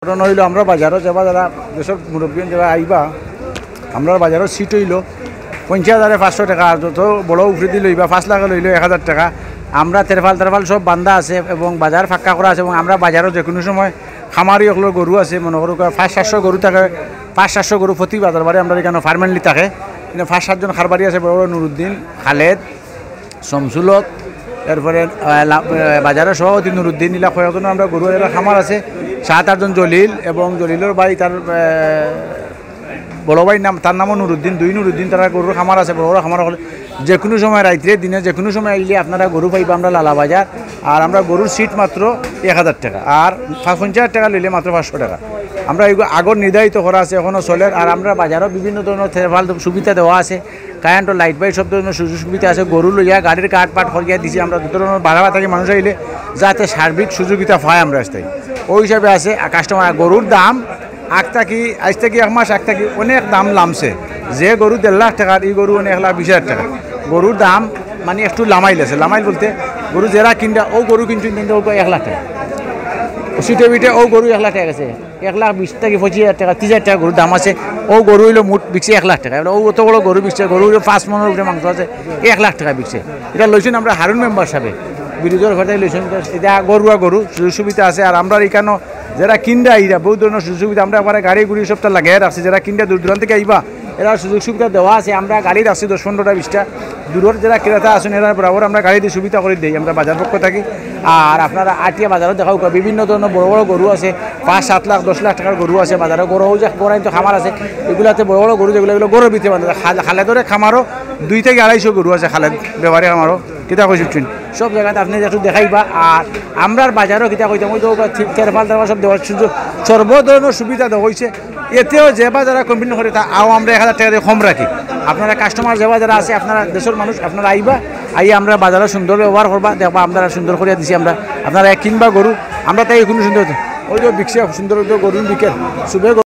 কারণ হইল আমরা বাজারও যাবা যারা দেশের মুরব্বী যারা আইবা আমরা বাজারও সিট হইল 50,500 টাকা, আর যত বড় উফরে দিয়ে লইবা 5 লাখ লইল 1,000 টাকা। আমরা তেরফাল সব বান্ধা আছে এবং বাজার ফাঁকা করা আছে এবং আমরা বাজারও যে কোনো সময় খামারি ওগুলো গরু আছে, মনে করো 500-700 গরু থাকে, 500-700 গরু প্রতি বাজার বাড়ি আমরা এখানে ফার্মেন্টলি থাকে। কিন্তু 5-7 জন খারবারি আছে, বড় বড় নুরুদ্দিন, খালেদ, শমসুলত, এরপরে বাজারের সভাপতি নুরুদ্দিন, ইলা কয়েকজন আমরা গরু এরা খামার আছে, 7-8 জন জলিল এবং জলিলের ভাই তার বড় ভাই নাম, তার নামও নুরুদ্দিন, 2 নুরুদ্দিন, তারা গরুর খামার আছে, বড় বড় খামার হলে যে কোনো সময় রাত্রে দিনে যে কোনো সময় আইলে আপনারা গরু পাইবা আমরা লালা বাজার। আর আমরা গরুর সিট মাত্র 1,000 টাকা, আর 50,000 টাকা লইলে মাত্র 500 টাকা। আমরা এইগুলো আগর নির্ধারিত করা আছে, এখনও চলে। আর আমরা বাজারও বিভিন্ন ধরনের থেরফাল সুবিধা দেওয়া আছে, কারেন্ট লাইট বাই সব ধরনের সুযোগ সুবিধা আছে। গরু লইয়া গাড়ির কাঠ পাট করিয়া দিছি আমরা, দু ধরনের বাড়াবা থাকি মানুষ আইলে যাতে সার্বিক সুযোগিতা পায় আমরা আসতে ওই হিসাবে আছে। কাস্টমার গরুর দাম আজ থেকে 1 মাস আগ থেকে অনেক দাম লামছে। যে গরু 1.5 লাখ টাকার, এই গরু 1,20,000 টাকা। গরুর দাম মানে একটু লামাইল আছে, লামাইল বলতে গরু যারা কিনটা ও গরু কিনছেন কিন্তু ও 1 লাখ টাকা, সিটে বিটে ও গরু 1 লাখ টাকা গেছে, 1,20,000 থেকে 25,000 টাকা 30,000 টাকা গরুর দাম আছে। ও গরু হইলো মুঠ বিকছে 1 লাখ টাকা। ও অত বড় গরু বিকছে, গরু হইলো 5 মনের উপরে মাংস আছে, 1 লাখ টাকা বিকছে। এটা লইছেন আমরা হারুন মেম্বার সাহেব বিরোধীর ঘরে লইছেন। এটা গরু সুযোগ সুবিধা আছে। আর আমরা এখানে যারা কিনটা আইরা বহু ধরনের সুযোগ সুবিধা আমরা একবারে গাড়ি গুড়ি সবটা লাগিয়ে রাখছি। যারা কিনটা দূর দূরান্ত থেকে আইবা এরা সুযোগ সুবিধা দেওয়া আছে। আমরা গাড়ি রাখছি 10-15টা 20টা, দূরের যারা ক্রেতা আছেন এরা বরাবর আমরা গাড়ি দিয়ে সুবিধা করে দিই আমরা বাজার পক্ষ থাকি। আর আপনারা আটিয়া বাজারও দেখাও বিভিন্ন ধরনের বড় বড় গরু আছে, 5-7 লাখ 10 লাখ টাকার গরু আছে বাজারে। গরু যে বড়াইতো খামার আছে, এগুলাতে বড় বড় গরু যেগুলো এগুলো গরুর ভিতরে বাঁধে। খালেদরে খামারও 2 থেকে 250 গরু আছে, খালেদ ব্যবহারে খামারও কিতা কইছেন সব জায়গাতে আপনি একটু দেখাইবা। আর আমরার বাজারও কিতা কইতাম ওই তো তেরফাল সব দেওয়ার সুযোগ সর্ব ধরনের সুবিধা দেওয়া হয়েছে। এতেও যেবা যারা কম্পিউটার করে তা আমরা 1,000 টাকা দিয়ে কম রাখি। আপনারা কাস্টমার যেবা যারা আছে, আপনারা দেশের মানুষ, আপনারা আইবা, আমরা বাজারে সুন্দর ব্যবহার করবা, দেখবা আপনারা সুন্দর করিয়া দিছি আমরা। আপনারা কিনবা গরু, আমরা তাই কোনো সুন্দর ওই তো বিকছে সুন্দর গরু বিকেল শুভে